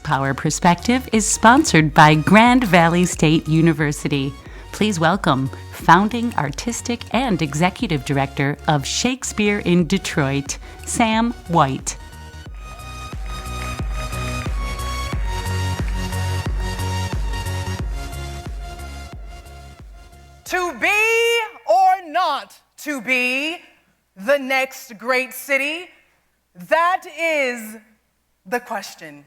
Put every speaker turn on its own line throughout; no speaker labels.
Power Perspective is sponsored by Grand Valley State University. Please welcome founding artistic and executive director of Shakespeare in Detroit, Sam White.
To be or not to be the next great city, that is the question.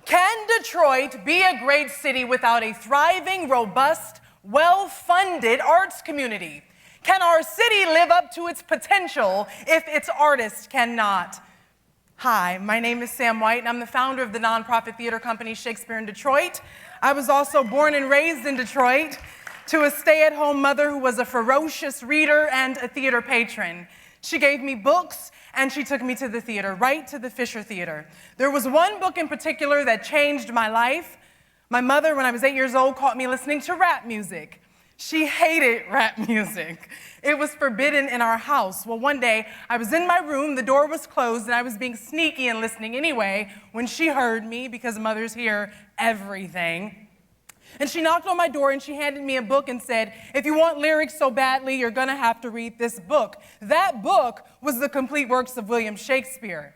Can Detroit be a great city without a thriving, robust, well-funded arts community? Can our city live up to its potential if its artists cannot? Hi, my name is Sam White, and I'm the founder of the nonprofit theater company Shakespeare in Detroit. I was also born and raised in Detroit to a stay-at-home mother who was a ferocious reader and a theater patron. She gave me books, and she took me to the theater, right to the Fisher Theater. There was one book in particular that changed my life. My mother, when I was 8 years old, caught me listening to rap music. She hated rap music. It was forbidden in our house. Well, one day, I was in my room, the door was closed, and I was being sneaky and listening anyway when she heard me, because mothers hear everything. And she knocked on my door and she handed me a book and said, if you want lyrics so badly, you're gonna have to read this book. That book was the complete works of William Shakespeare.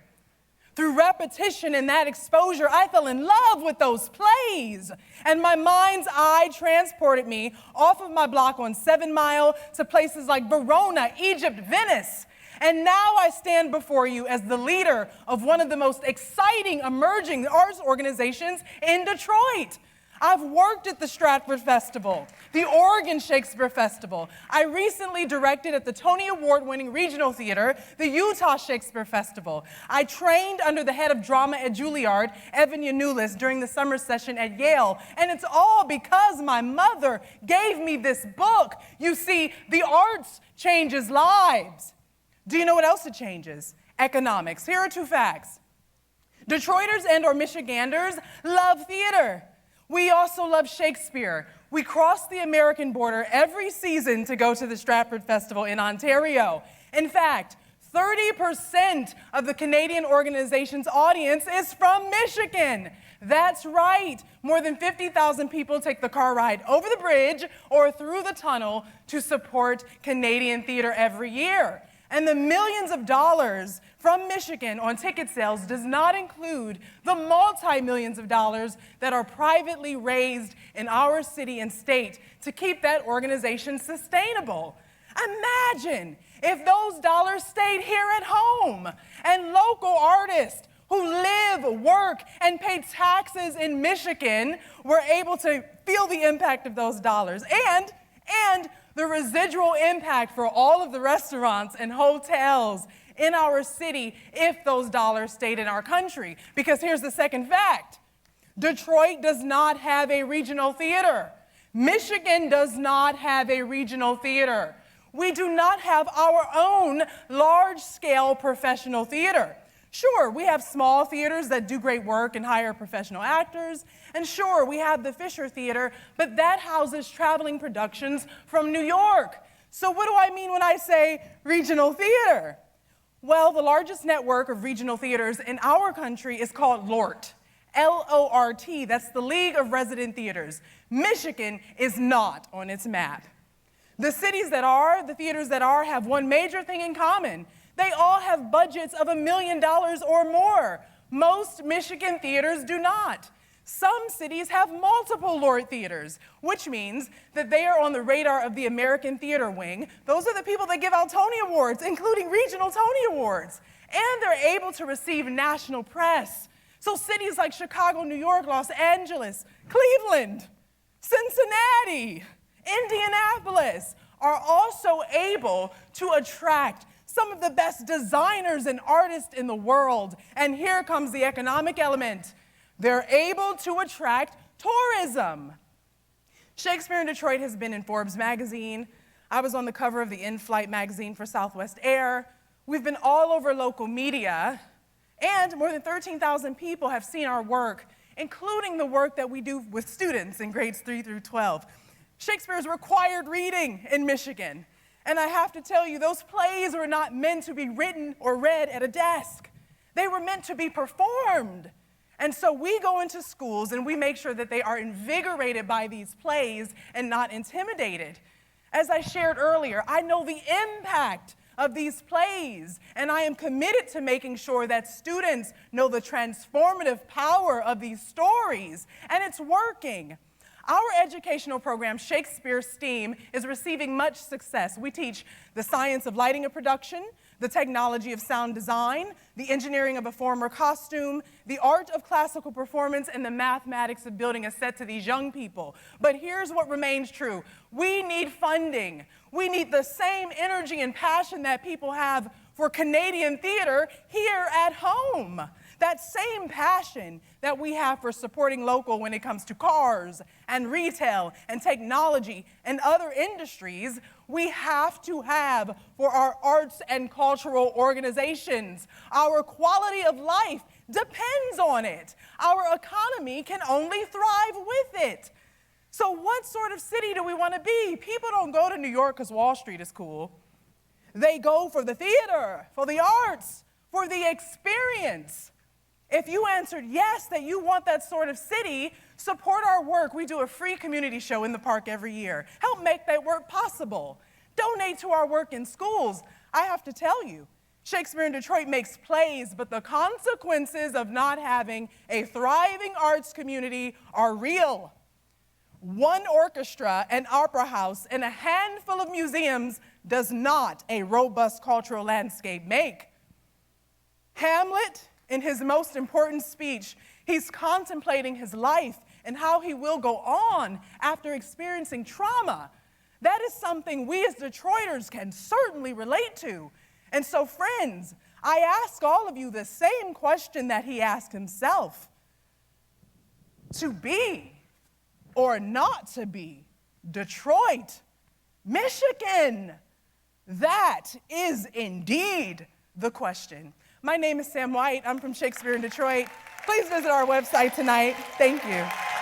Through repetition and that exposure, I fell in love with those plays. And my mind's eye transported me off of my block on 7 Mile to places like Verona, Egypt, Venice. And now I stand before you as the leader of one of the most exciting emerging arts organizations in Detroit. I've worked at the Stratford Festival, the Oregon Shakespeare Festival. I recently directed at the Tony Award-winning regional theater, the Utah Shakespeare Festival. I trained under the head of drama at Juilliard, Evan Yanulis, during the summer session at Yale. And it's all because my mother gave me this book. You see, the arts changes lives. Do you know what else it changes? Economics. Here are 2 facts. Detroiters and/or Michiganders love theater. We also love Shakespeare. We cross the American border every season to go to the Stratford Festival in Ontario. In fact, 30% of the Canadian organization's audience is from Michigan. That's right. More than 50,000 people take the car ride over the bridge or through the tunnel to support Canadian theater every year. And the millions of dollars from Michigan on ticket sales does not include the multi-millions of dollars that are privately raised in our city and state to keep that organization sustainable. Imagine if those dollars stayed here at home and local artists who live, work, and pay taxes in Michigan were able to feel the impact of those dollars and the residual impact for all of the restaurants and hotels in our city if those dollars stayed in our country. Because here's the second fact. Detroit does not have a regional theater. Michigan does not have a regional theater. We do not have our own large-scale professional theater. Sure, we have small theaters that do great work and hire professional actors. And sure, we have the Fisher Theater, but that houses traveling productions from New York. So what do I mean when I say regional theater? Well, the largest network of regional theaters in our country is called LORT, L-O-R-T. That's the League of Resident Theaters. Michigan is not on its map. The cities that are, the theaters that are, have one major thing in common. They all have budgets of $1 million or more. Most Michigan theaters do not. Some cities have multiple LORT theaters, which means that they are on the radar of the American Theater Wing. Those are the people that give out Tony Awards, including regional Tony Awards. And they're able to receive national press. So cities like Chicago, New York, Los Angeles, Cleveland, Cincinnati, Indianapolis are also able to attract some of the best designers and artists in the world. And here comes the economic element. They're able to attract tourism. Shakespeare in Detroit has been in Forbes magazine. I was on the cover of the In-Flight magazine for Southwest Air. We've been all over local media, and more than 13,000 people have seen our work, including the work that we do with students in grades 3 through 12. Shakespeare is required reading in Michigan. And I have to tell you, those plays were not meant to be written or read at a desk. They were meant to be performed. And so we go into schools and we make sure that they are invigorated by these plays and not intimidated. As I shared earlier, I know the impact of these plays, and I am committed to making sure that students know the transformative power of these stories, and it's working. Our educational program, Shakespeare STEAM, is receiving much success. We teach the science of lighting and production, the technology of sound design, the engineering of a former costume, the art of classical performance, and the mathematics of building a set to these young people. But here's what remains true. We need funding. We need the same energy and passion that people have for Canadian theater here at home. That same passion that we have for supporting local when it comes to cars and retail and technology and other industries, we have to have for our arts and cultural organizations. Our quality of life depends on it. Our economy can only thrive with it. So what sort of city do we want to be? People don't go to New York because Wall Street is cool. They go for the theater, for the arts, for the experience. If you answered yes, that you want that sort of city, support our work. We do a free community show in the park every year. Help make that work possible. Donate to our work in schools. I have to tell you, Shakespeare in Detroit makes plays, but the consequences of not having a thriving arts community are real. One orchestra, an opera house, and a handful of museums does not a robust cultural landscape make. Hamlet, in his most important speech, he's contemplating his life and how he will go on after experiencing trauma. That is something we as Detroiters can certainly relate to. And so, friends, I ask all of you the same question that he asked himself. To be or not to be Detroit, Michigan? That is indeed the question. My name is Sam White. I'm from Shakespeare in Detroit. Please visit our website tonight. Thank you.